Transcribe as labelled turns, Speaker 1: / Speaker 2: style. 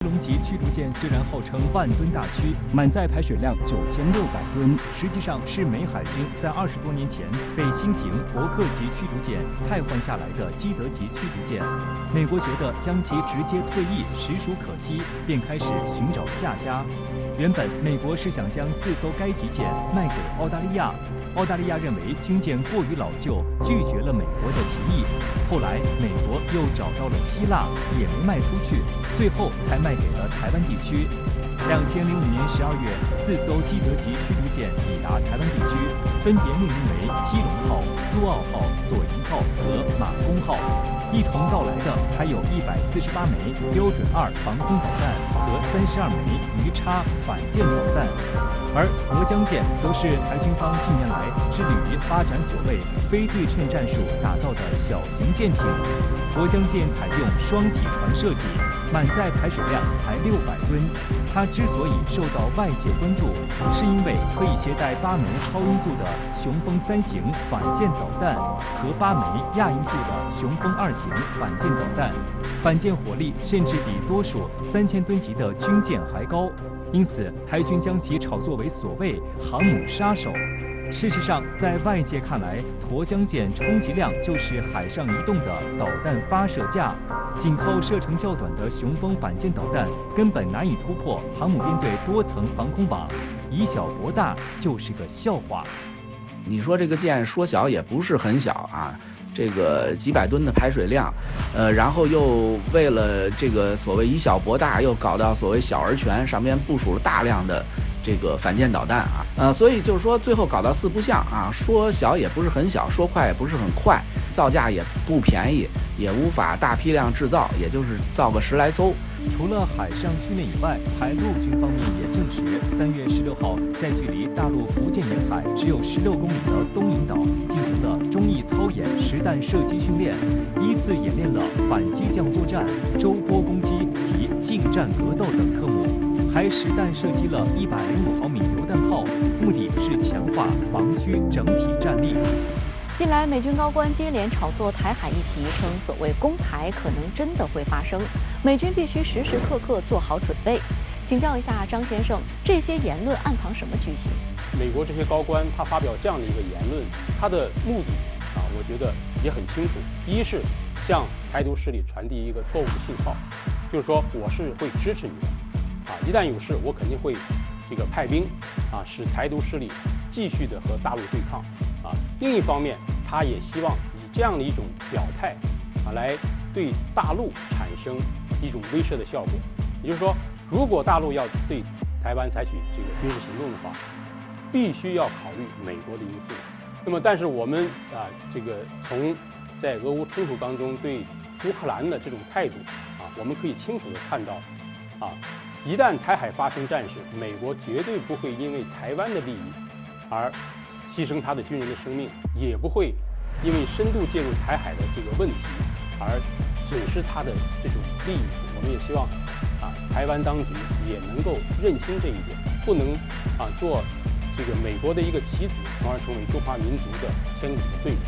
Speaker 1: 龙级驱逐舰虽然号称万吨大驱，满载排水量9600吨，实际上是美海军在20多年前被新型伯克级驱逐舰汰换下来的基德级驱逐舰。美国觉得将其直接退役实属可惜，便开始寻找下家。原本美国是想将4艘该级舰卖给澳大利亚，澳大利亚认为军舰过于老旧，拒绝了美国的提议。后来美国又找到了希腊，也没卖出去，最后才卖给了台湾地区。2005年12月，4艘基德级驱逐舰抵达台湾地区，分别命名为基隆号、苏澳号、左营号和马公号。一同到来的还有148枚标准2防空导弹和32枚鱼叉反舰导弹。而沱江舰则是台军方近年来致力于发展所谓非对称战术打造的小型舰艇。沱江舰采用双体船设计，满载排水量才600吨。它之所以受到外界关注，是因为可以携带8枚超音速的雄风3型反舰导弹和8枚亚音速的雄风2型反舰导弹，反舰火力甚至比多数3000吨级的军舰还高。因此，台军将其炒作为所谓航母杀手。事实上，在外界看来，沱江舰充其量就是海上移动的导弹发射架，仅靠射程较短的雄风反舰导弹根本难以突破航母编队多层防空网，以小博大就是个笑话。
Speaker 2: 你说这个舰说小也不是很小啊，这个几百吨的排水量，然后又为了这个所谓以小博大，又搞到所谓小而全，上面部署了大量的这个反舰导弹啊，所以就是说最后搞到4不像啊，说小也不是很小，说快也不是很快，造价也不便宜，也无法大批量制造，也就是造个10来艘。
Speaker 1: 除了海上训练以外，海陆军方面也证实，3月16号在距离大陆福建沿海只有16公里的东引岛进行了中义操演实弹射击训练，依次演练了反机降作战、周波攻击及近战格斗等科目，还实弹射击了105毫米榴弹炮，目的是强化防区整体战力。
Speaker 3: 近来，美军高官接连炒作台海议题，称所谓攻台可能真的会发生，美军必须时时刻刻做好准备。请教一下张先生，这些言论暗藏什么居心？
Speaker 4: 美国这些高官他发表这样的一个言论，他的目的我觉得也很清楚。一是向台独势力传递一个错误的信号，就是说我是会支持你的，一旦有事我肯定会派兵使台独势力继续的和大陆对抗。另一方面，他也希望以这样的一种表态来对大陆产生一种威慑的效果。也就是说，如果大陆要对台湾采取这个军事行动的话，必须要考虑美国的因素。那么，但是我们从在俄乌冲突当中对乌克兰的这种态度我们可以清楚地看到一旦台海发生战事，美国绝对不会因为台湾的利益而牺牲他的军人的生命，也不会因为深度介入台海的这个问题而损失他的这种利益。我们也希望台湾当局也能够认清这一点，不能做这个美国的一个棋子，从而成为中华民族的千古的罪人。